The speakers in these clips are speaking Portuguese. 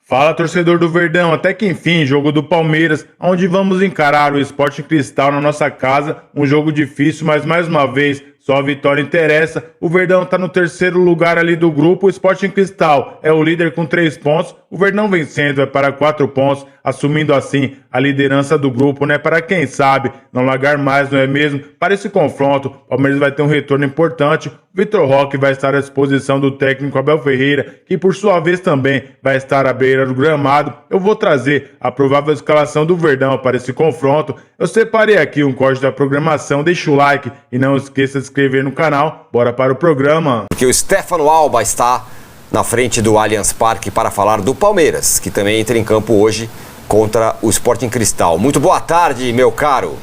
Fala, torcedor do Verdão, até que enfim, jogo do Palmeiras, onde vamos encarar o Sporting Cristal na nossa casa, um jogo difícil, mas mais uma vez, só a vitória interessa. O Verdão está no terceiro lugar ali do grupo, o Sporting Cristal é o líder com 3 pontos, o Verdão vencendo vai para 4 pontos, assumindo assim a liderança do grupo, né? Para quem sabe não largar mais, não é mesmo? Para esse confronto, o Palmeiras vai ter um retorno importante. O Vitor Roque vai estar à disposição do técnico Abel Ferreira, que por sua vez também vai estar à beira do gramado. Eu vou trazer a provável escalação do Verdão para esse confronto. Eu separei aqui um corte da programação, deixa o like e não esqueça de se inscrever no canal. Bora para o programa. Porque o Stefano Alba está na frente do Allianz Parque para falar do Palmeiras, que também entra em campo hoje contra o Sporting Cristal. Muito boa tarde, meu caro.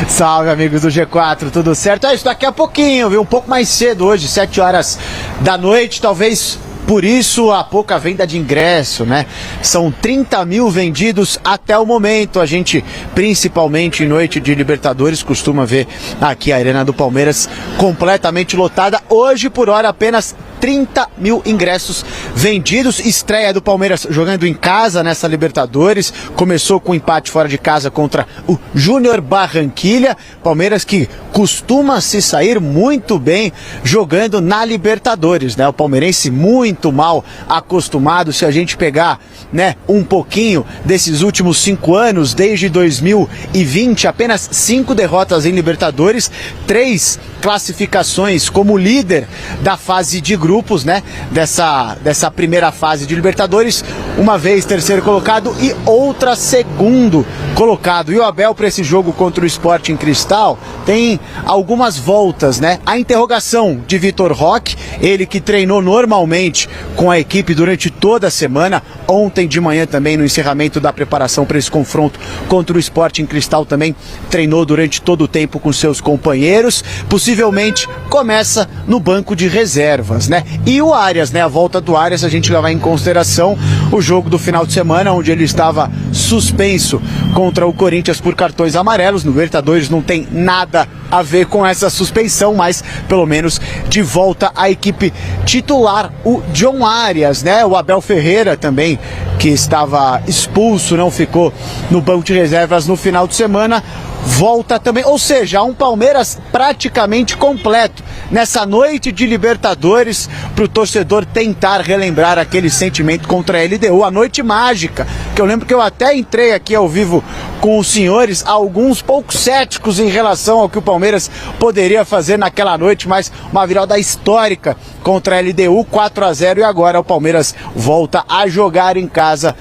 Salve, amigos do G4, tudo certo? É isso, daqui a pouquinho, viu? Um pouco mais cedo hoje, 7 horas da noite, talvez por isso a pouca venda de ingresso, né? São 30 mil vendidos até o momento. A gente, principalmente em noite de Libertadores, costuma ver aqui a Arena do Palmeiras completamente lotada. Hoje, por hora, apenas 30 mil ingressos vendidos. Estreia do Palmeiras jogando em casa nessa Libertadores. Começou com um empate fora de casa contra o Júnior Barranquilla. Palmeiras que costuma se sair muito bem jogando na Libertadores, né? O palmeirense muito mal acostumado. Se a gente pegar, né, um pouquinho desses últimos 5 anos, desde 2020, apenas 5 derrotas em Libertadores, 3 classificações como líder da fase de grupos, né, dessa primeira fase de Libertadores, uma vez terceiro colocado e outra segundo colocado. E o Abel, para esse jogo contra o Sporting Cristal, tem algumas voltas, né? A interrogação de Vitor Roque, ele que treinou normalmente com a equipe durante toda a semana, ontem de manhã também no encerramento da preparação para esse confronto contra o Sporting Cristal também treinou durante todo o tempo com seus companheiros, possivelmente começa no banco de reservas, né? E o Arias, né? A volta do Arias, a gente levar em consideração o jogo do final de semana, onde ele estava suspenso contra o Corinthians por cartões amarelos. No Libertadores não tem nada a ver com essa suspensão, mas pelo menos de volta à equipe titular, o John Arias, né? O Abel Ferreira também, que estava expulso, não ficou no banco de reservas no final de semana, volta também, ou seja, um Palmeiras praticamente completo nessa noite de Libertadores, para o torcedor tentar relembrar aquele sentimento contra a LDU, a noite mágica, que eu lembro que eu até entrei aqui ao vivo com os senhores, alguns pouco céticos em relação ao que o Palmeiras poderia fazer naquela noite, mas uma virada histórica contra a LDU, 4-0, e agora o Palmeiras volta a jogar em casa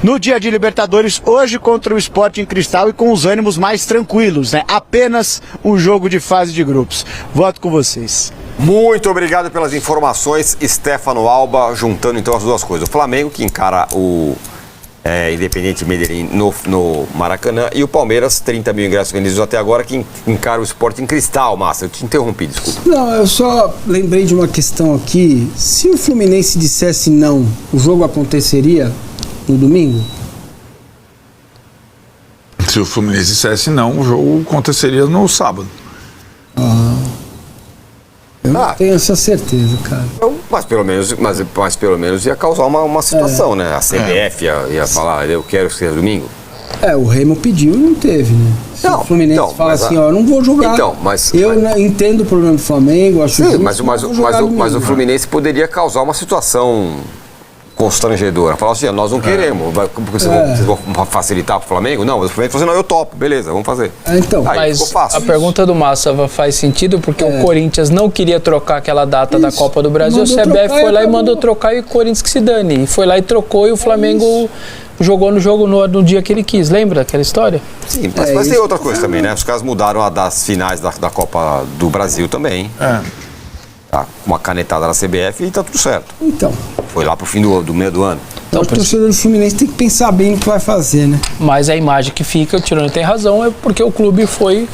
no dia de Libertadores, hoje contra o Sporting Cristal e com os ânimos mais tranquilos, né? Apenas um jogo de fase de grupos. Voto com vocês. Muito obrigado pelas informações, Stefano Alba, juntando então as duas coisas. O Flamengo que encara o Independiente Medellín no Maracanã e o Palmeiras, 30 mil ingressos vendidos até agora, que encara o Sporting Cristal. Massa, eu te interrompi, desculpa. Não, eu só lembrei de uma questão aqui. Se o Fluminense dissesse não, o jogo aconteceria no domingo? Se o Fluminense dissesse não, o jogo aconteceria no sábado. Eu não tenho essa certeza, cara. Mas pelo menos ia causar uma situação, né? A CBF ia falar, eu quero que seja domingo. O Remo pediu e não teve, né? Se o Fluminense fala assim, ó, eu não vou jogar. Eu entendo o problema do Flamengo, acho que. Sim, mas o Fluminense poderia causar uma situação constrangedora. Falar assim, nós não queremos. Vocês vão facilitar para o Flamengo? Não, mas o Flamengo falou assim, não, eu topo, beleza, vamos fazer. Então, mas a pergunta do Massa faz sentido porque o Corinthians não queria trocar aquela data da Copa do Brasil, a CBF foi lá e mandou trocar e o Corinthians que se dane. E foi lá e trocou e o Flamengo jogou no jogo no dia que ele quis. Lembra aquela história? Sim, mas tem outra coisa também, né? Os caras mudaram a das finais da Copa do Brasil também. Uma canetada na CBF e tá tudo certo. Então. Foi lá pro fim do meio do ano. Então, o torcedor do Fluminense tem que pensar bem no que vai fazer, né? Mas a imagem que fica, o Tirone tem razão, é porque o clube foi...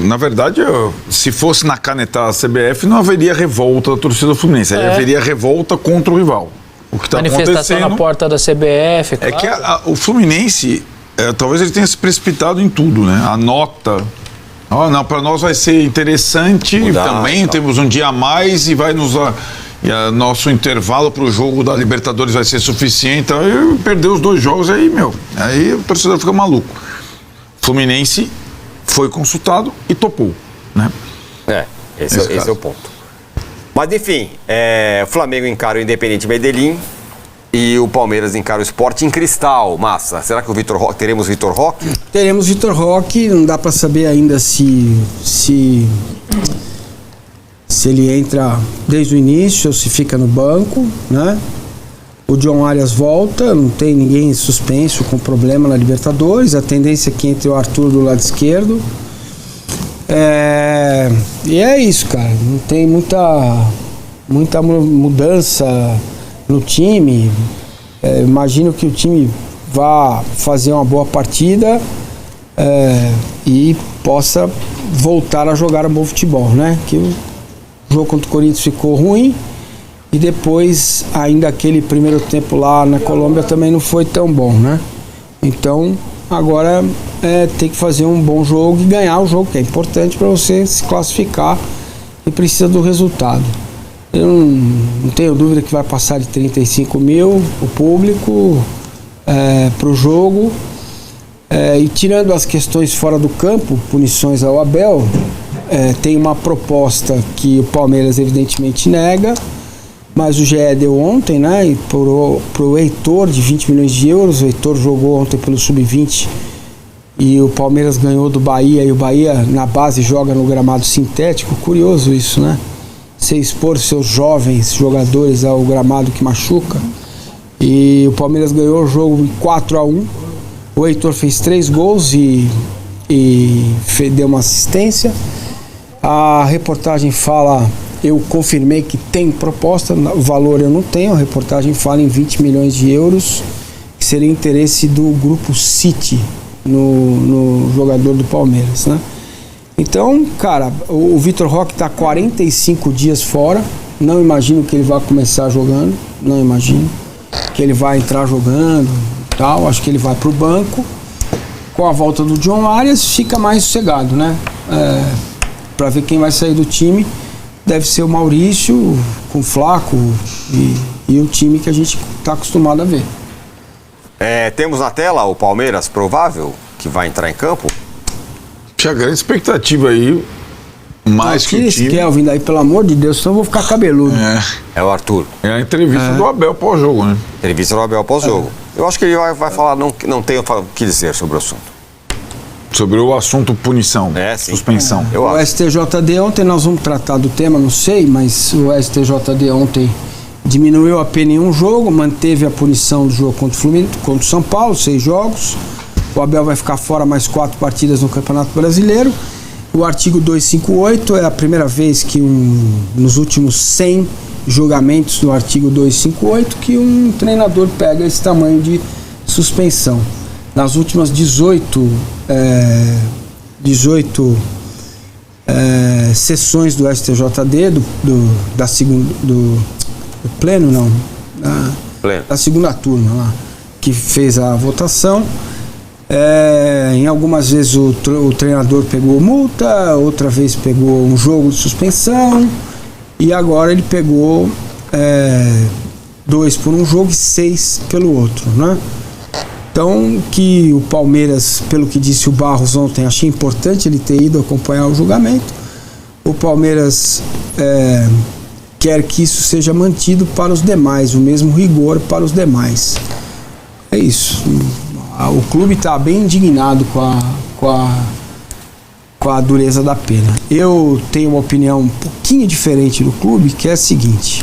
Na verdade, se fosse na canetada da CBF, não haveria revolta da torcida do Fluminense. Aí haveria revolta contra o rival. O que está manifestação na porta da CBF, claro. É que o Fluminense, talvez ele tenha se precipitado em tudo, né? A nota Não, para nós vai ser interessante também, temos um dia a mais e vai nos... nosso intervalo para o jogo da Libertadores vai ser suficiente, então perder os 2 jogos aí o torcedor fica maluco. Fluminense foi consultado e topou, né? Esse é o ponto. Mas enfim, o Flamengo encara o Independiente Medellín e o Palmeiras encara o Sporting Cristal. Massa, será que teremos Vitor Roque? Teremos Vitor Roque, não dá para saber ainda se ele entra desde o início ou se fica no banco, né? O John Arias volta, não tem ninguém suspenso com problema na Libertadores, a tendência é que entre o Arthur do lado esquerdo. E é isso, cara, não tem muita mudança no time. Imagino que o time vá fazer uma boa partida e possa voltar a jogar um bom futebol, né? Que o jogo contra o Corinthians ficou ruim e depois ainda aquele primeiro tempo lá na Colômbia também não foi tão bom, né? Então agora tem que fazer um bom jogo e ganhar o jogo, que é importante para você se classificar e precisa do resultado. Eu não tenho dúvida que vai passar de 35 mil o público para o jogo. E tirando as questões fora do campo, punições ao Abel, tem uma proposta que o Palmeiras evidentemente nega, mas o GE deu ontem, né, e pro Heitor de 20 milhões de euros. O Heitor jogou ontem pelo Sub-20 e o Palmeiras ganhou do Bahia, e o Bahia na base joga no gramado sintético. Curioso isso, né? Você expor seus jovens jogadores ao gramado que machuca. E o Palmeiras ganhou o jogo 4-1. O Heitor fez 3 gols e deu uma assistência. A reportagem fala, eu confirmei que tem proposta, o valor eu não tenho, a reportagem fala em 20 milhões de euros, que seria interesse do grupo City no jogador do Palmeiras, né? Então, cara, o Vitor Roque está 45 dias fora, não imagino que ele vá começar jogando, não imagino que ele vai entrar jogando e tal, acho que ele vai pro banco. Com a volta do John Arias fica mais sossegado, né? Para ver quem vai sair do time, deve ser o Maurício com o Flaco e o time que a gente está acostumado a ver. Temos na tela o Palmeiras provável que vai entrar em campo? Tinha grande expectativa aí, mais que o time. Kelvin daí, pelo amor de Deus, senão eu vou ficar cabeludo. É o Arthur. É a entrevista do Abel pós-jogo, né? Entrevista do Abel pós-jogo. Eu acho que ele vai falar, não tem o que dizer sobre o assunto. Sobre o assunto punição, suspensão. O STJD ontem, nós vamos tratar do tema, não sei, mas o STJD ontem diminuiu a pena em um jogo, manteve a punição do jogo contra o Fluminense, contra o São Paulo, 6 jogos. O Abel vai ficar fora mais 4 partidas no Campeonato Brasileiro. O artigo 258 é a primeira vez que nos últimos 100 julgamentos do artigo 258 que um treinador pega esse tamanho de suspensão. Nas últimas 18 sessões do STJD, do pleno, não, da segunda turma lá, que fez a votação, em algumas vezes o treinador pegou multa, outra vez pegou um jogo de suspensão, e agora ele pegou 2 por um jogo e 6 pelo outro, né? Então, que o Palmeiras, pelo que disse o Barros ontem, achei importante ele ter ido acompanhar o julgamento. O Palmeiras quer que isso seja mantido para os demais, o mesmo rigor para os demais. É isso. O clube está bem indignado com a dureza da pena. Eu tenho uma opinião um pouquinho diferente do clube, que é a seguinte: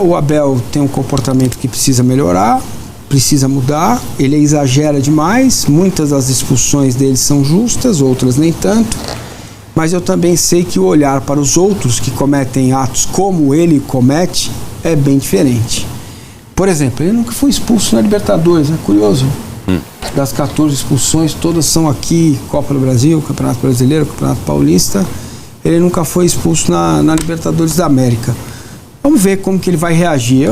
o Abel tem um comportamento que precisa melhorar, precisa mudar, ele exagera demais, muitas das expulsões dele são justas, outras nem tanto, mas eu também sei que o olhar para os outros que cometem atos como ele comete é bem diferente. Por exemplo, ele nunca foi expulso na Libertadores, né? Curioso. Das 14 expulsões, todas são aqui, Copa do Brasil, Campeonato Brasileiro, Campeonato Paulista. Ele nunca foi expulso na Libertadores da América. Vamos ver como que ele vai reagir.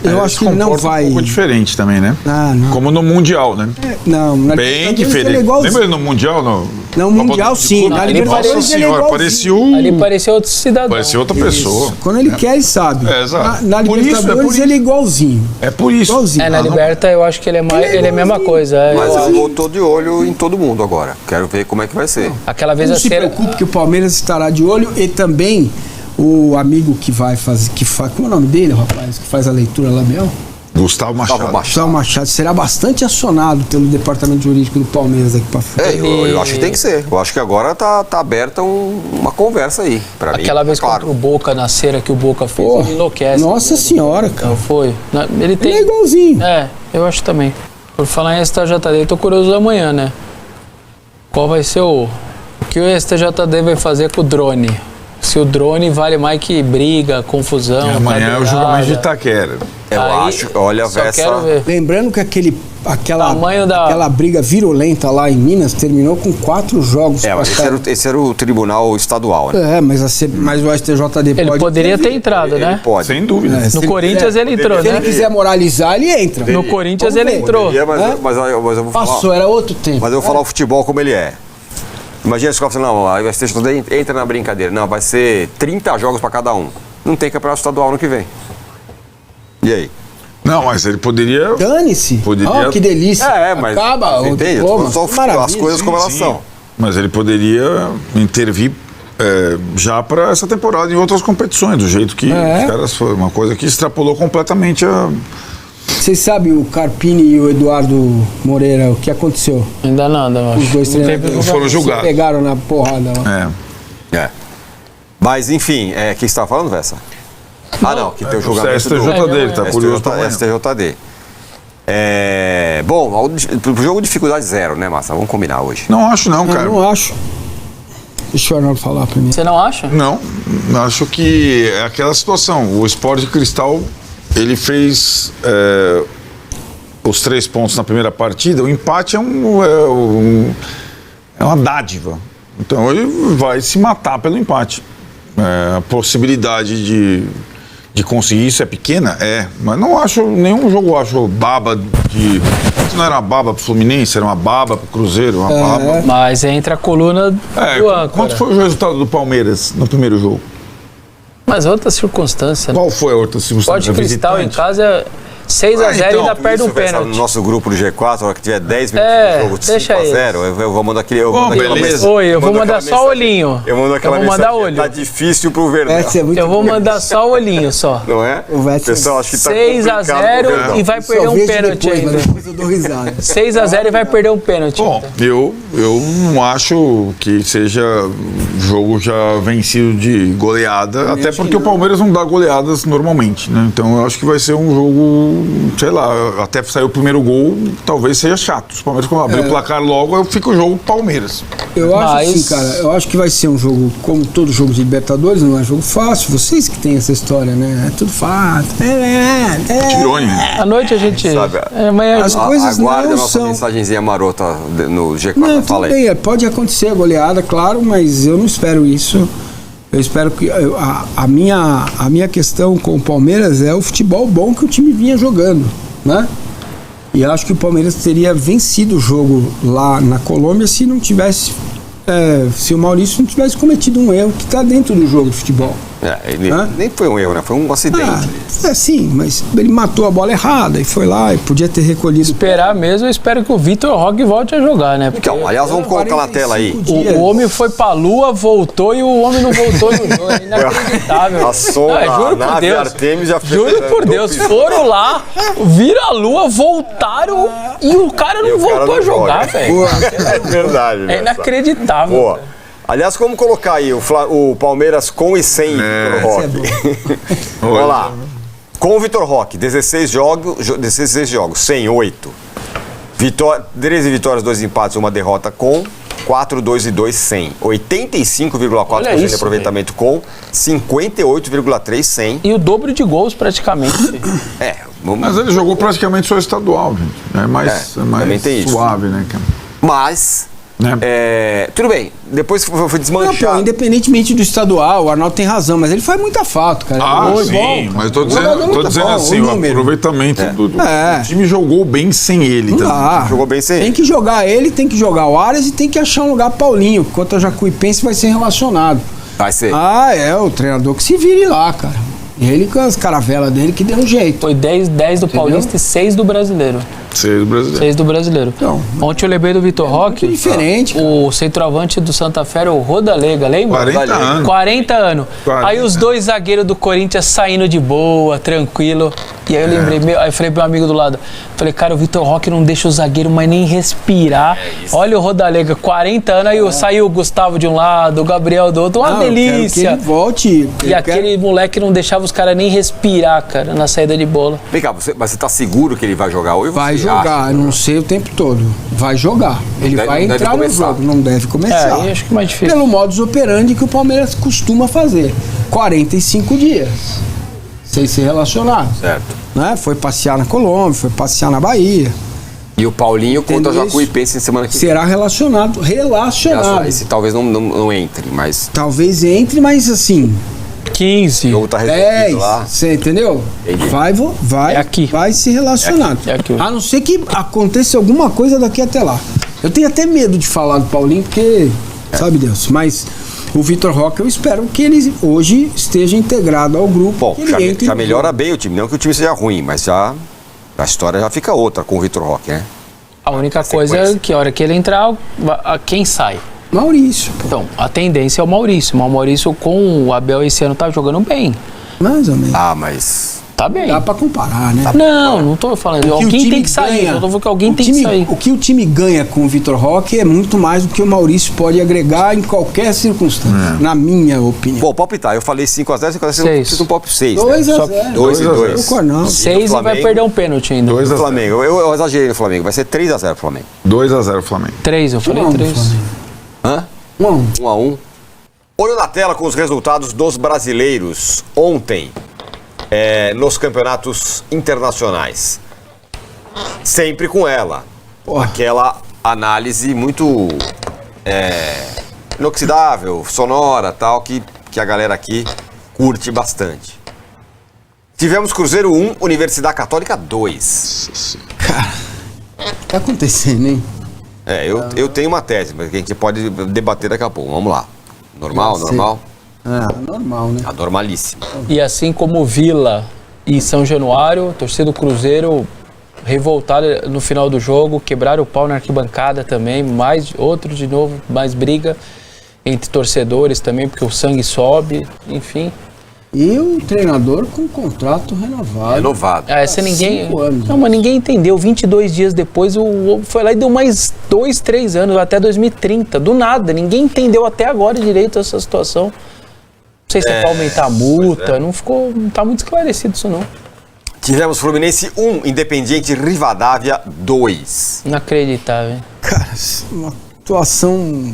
Eu acho que ele não vai... um pouco diferente também, né? Não. Como no Mundial, né? Não, bem diferente. Lembra ele no Mundial, Não, Mundial sim. Na Libertadores ele é igualzinho. parecia Ali parecia outro cidadão. Parecia outra pessoa. Quando ele quer, ele sabe. É, exato. Na Por isso, Libertadores ele é igualzinho. É por isso. Igualzinho. Na Liberta eu acho que ele é a mesma coisa. Mas eu eu tô de olho em todo mundo agora. Quero ver como é que vai ser. Aquela vez Não a se cera... preocupe que o Palmeiras estará de olho e também o amigo que vai fazer, como é o nome dele, rapaz, que faz a leitura lá mesmo? Gustavo Machado. Gustavo Machado será bastante acionado pelo departamento jurídico do Palmeiras aqui pra frente. Eu acho que tem que ser. Eu acho que agora tá aberta uma conversa aí. Pra Aquela mim, vez claro. contra o Boca, na cera que o Boca fez, Pô, ele enlouquece. nossa senhora, cara. Não foi. Ele Ele tem... é igualzinho. Eu acho também. Por falar em STJD, eu tô curioso amanhã, né? Qual vai ser o que o STJD vai fazer com o drone? Se o drone vale mais que briga, confusão. Amanhã é o julgamento de cadeirada. Itaquera. Eu Aí, acho, olha, só essa... quero ver. Lembrando que Tamanho da- aquela briga virulenta lá em Minas terminou com 4 jogos. mas esse era o tribunal estadual, né? Mas o STJD Ele pode poderia ter intervir. entrado, né? Pode. Sem dúvida. Se No ele Corinthians quiser- ele entrou, Se ele né? quiser moralizar, ele entra. No Corinthians Vamos ele ver. entrou. Poderia, É? mas eu vou falar. Passou, era outro tempo. Mas eu vou falar o futebol como ele é. Imagina se o cara falando, não, aí o STJD entra na brincadeira. Não, vai ser 30 jogos para cada um. Não tem campeonato estadual no que vem. E aí? Não, mas ele poderia. Dane-se. Poderia- Ó, que delícia. Mas Acaba você o entende? diploma. Só as Maravilha. coisas como elas Sim, são. mas ele poderia intervir já para essa temporada em outras competições, do jeito que os caras foram. Uma coisa que extrapolou completamente a. Vocês sabem o Carpini e o Eduardo Moreira, o que aconteceu? Ainda nada, eu acho. Os dois Não tem treinadores foram julgados. se pegaram na porrada lá. Mas, enfim, o que você estava falando, Vessa? Não, que tem o julgamento STJD, ele tá curioso pra amanhã. STJD. Bom, pro jogo dificuldade zero, né, Massa? Vamos combinar hoje. Não acho, não, cara. Eu não acho. Deixa o Arnaldo falar primeiro. Você não acha? Não, acho que é aquela situação. O Sport Cristal, ele fez os 3 pontos na primeira partida. O empate é uma dádiva. Então ele vai se matar pelo empate. A possibilidade de conseguir isso é pequena? Mas não acho, nenhum jogo acho baba de... Não era uma baba pro Fluminense, era uma baba pro Cruzeiro, uma baba... Mas entra a coluna do âncora. Quanto foi o resultado do Palmeiras no primeiro jogo? Mas outra circunstância, né? Qual foi a outra circunstância? Pode Cristal em casa 6x0 e ainda perde um pênalti. No nosso grupo do G4, na hora que tiver 10 minutos de jogo de deixa 5x0, eu vou mandar aquele... beleza. Oi, eu vou mandar só olhinho. Eu vou mandar olho. Tá difícil pro Verdão. Eu vou mandar só o olhinho só. Não é? O pessoal acho que tá 6x0 e vai perder um pênalti ainda. Depois eu dou risada. 6x0 e vai perder um pênalti. Bom, eu não acho que seja jogo já vencido de goleada, até porque o Palmeiras não dá goleadas normalmente, né? Então eu acho que vai ser um jogo, sei lá, até sair o primeiro gol, talvez seja chato. Se o Palmeiras quando abrir o placar logo, fica o jogo Palmeiras. Eu acho assim, cara, eu acho que vai ser um jogo, como todo jogo de Libertadores, não é jogo fácil. Vocês que têm essa história, né? É tudo fácil. Tirone. À noite a gente... Sabe, amanhã as coisas Aguarde não a nossa são... mensagenzinha marota no G4. Não, Fala tudo aí. bem, pode acontecer a goleada, claro, mas eu não espero isso. Eu espero que a minha questão com o Palmeiras é o futebol bom que o time vinha jogando, né? E eu acho que o Palmeiras teria vencido o jogo lá na Colômbia se não tivesse, se o Maurício não tivesse cometido um erro que está dentro do jogo de futebol. Nem foi um erro, né? Foi um acidente. Sim, mas ele matou a bola errada e foi lá e podia ter recolhido. esperar mesmo, eu espero que o Vitor Roque volte a jogar, né? Porque Então, aliás, vamos colocar na tela aí. o homem foi pra lua, voltou e o homem não voltou no jogo. É inacreditável. A sonda, Juro a por nave Deus. Artemis já fez. Juro por Deus, foram lá, viram a lua, voltaram e o cara não voltou a jogar, velho. É verdade. É inacreditável. Boa. Aliás, como colocar aí o Palmeiras com e sem Vitor Roque? Vamos lá. Com o Vitor Roque, 16 jogos, sem 8. 13 vitórias, 2 empates, 1 derrota com 4, 2 e 2 sem. 85,4% de aproveitamento com 58,3 sem. E o dobro de gols praticamente. Mas ele jogou praticamente só estadual, gente. É mais também tem suave, né, cara? Mas Né? Tudo bem, depois foi Não, desmanchar. pô, independentemente do estadual, o Arnaldo tem razão, mas ele faz muita falta, cara. Sim, Bom, mas tô o jogador dizendo, muito bom, assim, o número. aproveitamento do É. o time jogou bem sem ele. Não também. dá. Jogou bem sem Tem ele. que jogar ele, tem que jogar o Arias e tem que achar um lugar pro Paulinho, enquanto a Jacuipense vai ser relacionado. Vai ser. O treinador que se vire lá, cara. Ele com as caravelas dele que deu um jeito. Foi 10 do Paulista e 6 do Brasileiro. Ser brasileiro. 6 do Brasileiro. Então, Ontem eu lembrei do Vitor Roque. diferente, O centroavante do Santa Fé era o Rodalega, lembra? 40 anos. 40 anos. 40. Aí os dois zagueiros do Corinthians saindo de boa, tranquilo. E aí eu lembrei, aí eu falei pro meu amigo do lado, falei, cara, o Vitor Roque não deixa o zagueiro mais nem respirar. Olha o Rodalega, 40 anos, aí saiu o Gustavo de um lado, o Gabriel do outro, uma eu quero que delícia. ele volte. E aquele moleque não deixava os caras nem respirar, cara, na saída de bola. Vem cá, mas você tá seguro que ele vai jogar hoje? Vai Você jogar, acha? não sei o tempo todo. Vai jogar. Ele Deve- vai não deve entrar no começar. jogo, não deve começar. Aí acho que é mais difícil. Pelo modus operandi que o Palmeiras costuma fazer. 45 dias. Sem ser relacionado. Certo. Né? Foi passear na Colômbia, foi passear na Bahia. E o Paulinho contra Entendeu o Jacuipense em semana que vem. Será relacionado. Relacionado. Esse talvez não entre, mas Talvez entre, mas assim, 15. o jogo tá resolvido 10, lá. você entendeu? Entendi. É aqui. Vai se relacionado. É aqui. A não ser que aconteça alguma coisa daqui até lá. Eu tenho até medo de falar do Paulinho, porque, sabe Deus, mas o Vitor Roque, eu espero que ele hoje esteja integrado ao grupo. Bom, que ele entre já no melhora jogo. bem o time. Não que o time seja ruim, mas já a história já fica outra com o Vitor Roque, né? A única coisa sequência. é que a hora que ele entrar, quem sai? Maurício, pô, Então, a tendência é o Maurício. Mas o Maurício com o Abel esse ano tá jogando bem. mais ou menos. Ah, mas Tá bem. Dá pra comparar, né? Não tô falando. O que o Alguém time tem que sair. ganha- Eu tô falando que alguém o tem time- que sair. O que o time ganha com o Vitor Roque é muito mais do que o Maurício pode agregar em qualquer circunstância, na minha opinião. bom, palpitar. Eu falei 5x0, 5x0, você Seis. precisa um palpite 6. 2 a só- 0. 2 e 2. Não concordo, não. 6 e vai Flamengo. perder um pênalti ainda. 2 a 0. Flamengo. Eu exagerei no Flamengo. Vai ser 3x0 Flamengo. 2 a 0 Flamengo. 3, eu falei Não, 3. Flamengo. Hã? 1 a 1. 1x1. Olho na tela com os resultados dos brasileiros ontem nos campeonatos internacionais. Sempre com ela. Porra. Aquela análise muito inoxidável, sonora, tal, que a galera aqui curte bastante. Tivemos Cruzeiro 1, Universidade Católica 2. Tá acontecendo, hein? Eu tenho uma tese, mas que a gente pode debater daqui a pouco. Vamos lá. Normal, Sim. normal? Normal, né? Tá normalíssimo. E assim como Vila e São Januário, torcida do Cruzeiro revoltada no final do jogo, quebraram o pau na arquibancada também, mais outro de novo, mais briga entre torcedores também, porque o sangue sobe, enfim. E o treinador com contrato renovado. Renovado. Essa ninguém. 5 anos. Não, mas ninguém entendeu. 22 dias depois, o foi lá e deu mais 2, 3 anos, até 2030. Do nada. Ninguém entendeu até agora direito essa situação. Não sei se é pra aumentar a multa. Não ficou. Não tá muito esclarecido isso, não. Tivemos Fluminense 1, Independiente Rivadavia 2. Inacreditável, hein? Cara, uma atuação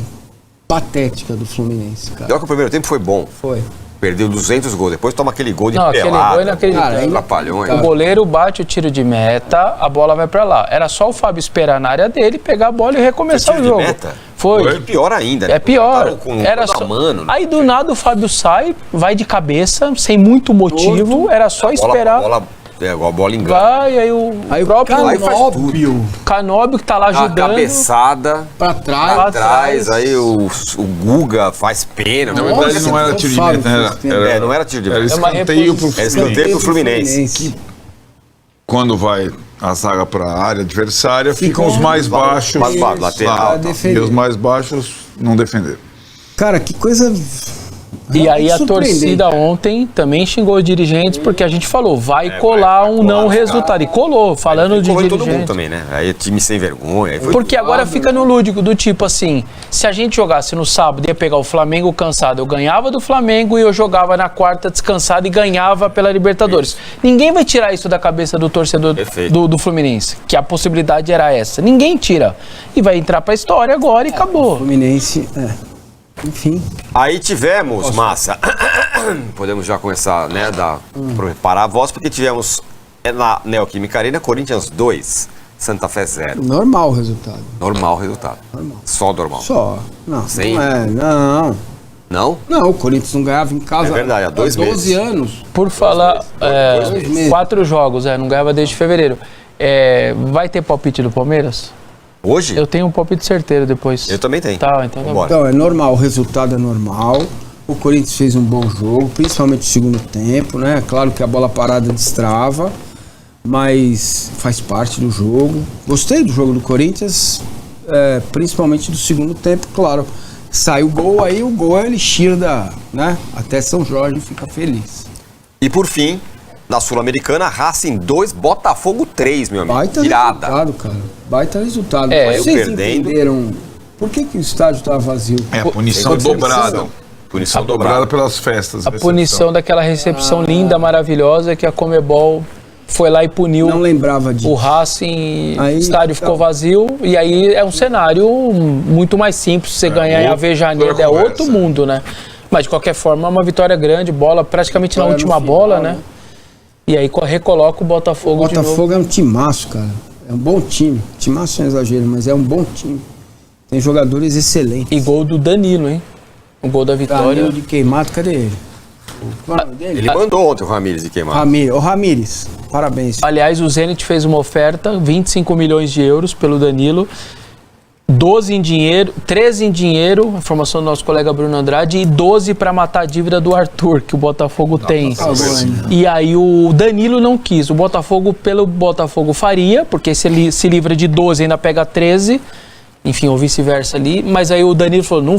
patética do Fluminense, cara. Pior que o primeiro tempo foi bom. Foi. Perdeu 200 gols. Depois toma aquele gol de Não, aquele pelada. gol é inacreditável. Cara, Atrapalhou, hein? O goleiro bate o tiro de meta, a bola vai pra lá. Era só o Fábio esperar na área dele, pegar a bola e recomeçar Foi o tiro de jogo. meta? Foi. Foi pior ainda, né? É pior. Botaram com Era toda só... a mano, né? Aí do nada o Fábio sai, vai de cabeça, sem muito motivo. Era só esperar. A bola engana. Vai, aí o Aí próprio o Aí faz Canóbio Canóbio que tá lá A ajudando. cabeçada pra trás. Lá atrás, aí o Guga faz pena. Na verdade, não era tiro de meta, não era tiro de era meta. uma escanteio pro Era Fluminense. escanteio pro Fluminense. Quando vai a zaga para a área adversária, ficam os mais baixos. Mais baixo, lateral, lá, tal. e os mais baixos não defenderam. Cara, que coisa. E aí a surpreendente, torcida cara. ontem também xingou os dirigentes porque a gente falou, vai colar um não resultado. E colou, falando de Colou em todo mundo dirigente. também, né? Aí time sem vergonha. Aí foi Porque agora fica no lúdico, do tipo assim, se a gente jogasse no sábado, ia pegar o Flamengo cansado, eu ganhava do Flamengo e eu jogava na quarta descansado e ganhava pela Libertadores. Ninguém vai tirar isso da cabeça do torcedor Perfeito. do Fluminense, que a possibilidade era essa. Ninguém tira. E vai entrar pra história agora e acabou. Fluminense, enfim. Aí tivemos, Massa, podemos já começar, né, parar a voz, porque tivemos na Neoquímica Arena, Corinthians 2, Santa Fé 0. Normal o resultado. Normal o resultado. Normal. Só normal. Só. Não, Sim. não é. Não. Não? Não, o Corinthians não ganhava em casa É verdade, há 2 meses. 12 anos. Por falar, Dois meses. 4 jogos, não ganhava desde fevereiro. Vai ter palpite do Palmeiras? Hoje? Eu tenho um palpite certeiro depois. Eu também tenho. Tá, então tá bom. Vambora. Então, é normal, o resultado é normal. O Corinthians fez um bom jogo, principalmente no segundo tempo, né? Claro que a bola parada destrava, mas faz parte do jogo. Gostei do jogo do Corinthians, principalmente do segundo tempo, claro. Sai o gol, aí o gol é elixir né? Até São Jorge fica feliz. E por fim, na Sul-Americana, Racing 2, Botafogo 3, meu amigo. Baita Virada. resultado, cara. Baita resultado. Saiu Vocês perdendo. entenderam por que o estádio estava vazio? É, punição Punição. dobrada. Punição Dobrada dobrada. pelas festas. A punição daquela recepção linda, maravilhosa, que a Conmebol foi lá e puniu Não lembrava disso. o Racing, Aí, o estádio ficou vazio, e aí é um cenário muito mais simples, você ganhar em Avejaneda é outro mundo, né? Mas de qualquer forma, é uma vitória grande, bola praticamente na Vitória no última final, bola, né? né? E aí recoloca o Botafogo, O de novo. Botafogo é um timaço, cara. É um bom time. Timaço é um exagero, mas é um bom time. Tem jogadores excelentes. E gol do Danilo, hein? O gol da vitória. Danilo de queimado, cadê ele? Qual é o nome dele? Ele mandou ontem o Ramírez de queimar. Ramírez. Ô, Ramírez, parabéns. Aliás, o Zenit fez uma oferta, 25 milhões de euros pelo Danilo, 12 em dinheiro, 13 em dinheiro, informação do nosso colega Bruno Andrade, e 12 para matar a dívida do Arthur, que o Botafogo tem. E aí o Danilo não quis. O Botafogo, pelo Botafogo, faria, porque se ele se livra de 12 ainda pega 13, enfim, ou vice-versa ali. Mas aí o Danilo falou, não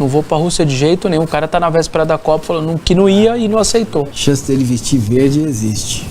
vou pra Rússia de jeito nenhum. O cara tá na véspera da Copa, falou que não ia e não aceitou. Chance dele vestir verde existe.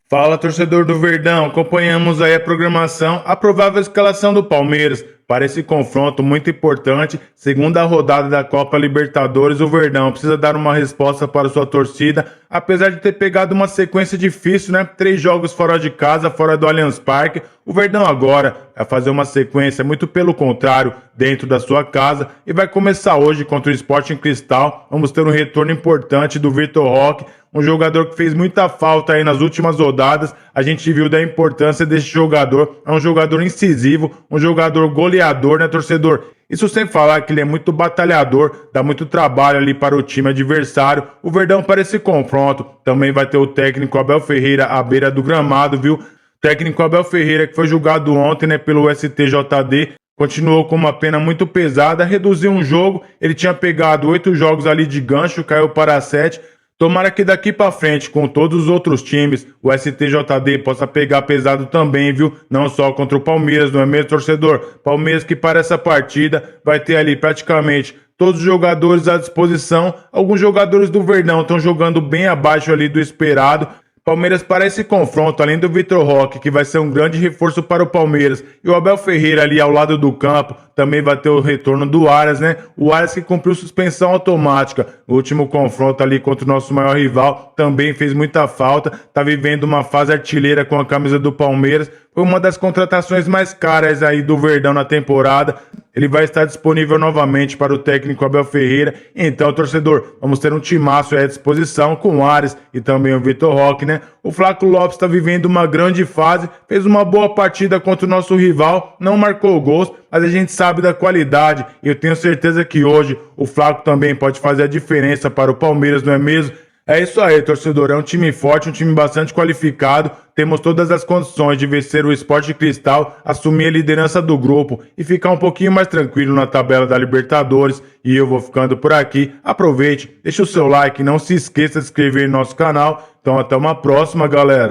Fala, torcedor do Verdão, acompanhamos aí a programação, a provável escalação do Palmeiras para esse confronto muito importante, segunda rodada da Copa Libertadores. O Verdão precisa dar uma resposta para sua torcida, apesar de ter pegado uma sequência difícil, né? 3 jogos fora de casa, fora do Allianz Parque. O Verdão agora vai fazer uma sequência muito pelo contrário, dentro da sua casa, e vai começar hoje contra o Sporting Cristal. Vamos ter um retorno importante do Vitor Roque, um jogador que fez muita falta aí nas últimas rodadas. A gente viu da importância desse jogador. É um jogador incisivo, um jogador goleador, né, torcedor? Isso sem falar que ele é muito batalhador, dá muito trabalho ali para o time adversário. O Verdão, para esse confronto, também vai ter o técnico Abel Ferreira à beira do gramado, viu? O técnico Abel Ferreira, que foi julgado ontem, né, pelo STJD, continuou com uma pena muito pesada, reduziu um jogo. Ele tinha pegado 8 jogos ali de gancho, caiu para 7. Tomara que daqui pra frente, com todos os outros times, o STJD possa pegar pesado também, viu? Não só contra o Palmeiras, não é mesmo, torcedor? Palmeiras que para essa partida vai ter ali praticamente todos os jogadores à disposição. Alguns jogadores do Verdão estão jogando bem abaixo ali do esperado. Palmeiras para esse confronto, além do Vitor Roque, que vai ser um grande reforço para o Palmeiras, e o Abel Ferreira ali ao lado do campo, também vai ter o retorno do Arias, né? O Arias que cumpriu suspensão automática no último confronto ali contra o nosso maior rival, também fez muita falta, tá vivendo uma fase artilheira com a camisa do Palmeiras, foi uma das contratações mais caras aí do Verdão na temporada. Ele vai estar disponível novamente para o técnico Abel Ferreira. Então, torcedor, vamos ter um timaço aí à disposição com o Arias e também o Vitor Roque, né? O Flávio Lopes está vivendo uma grande fase, fez uma boa partida contra o nosso rival, não marcou gols, mas a gente sabe da qualidade e eu tenho certeza que hoje o Flávio também pode fazer a diferença para o Palmeiras, não é mesmo? É isso aí, torcedor. É um time forte, um time bastante qualificado. Temos todas as condições de vencer o Sporting Cristal, assumir a liderança do grupo e ficar um pouquinho mais tranquilo na tabela da Libertadores. E eu vou ficando por aqui. Aproveite, deixa o seu like, não se esqueça de se inscrever no nosso canal. Então até uma próxima, galera.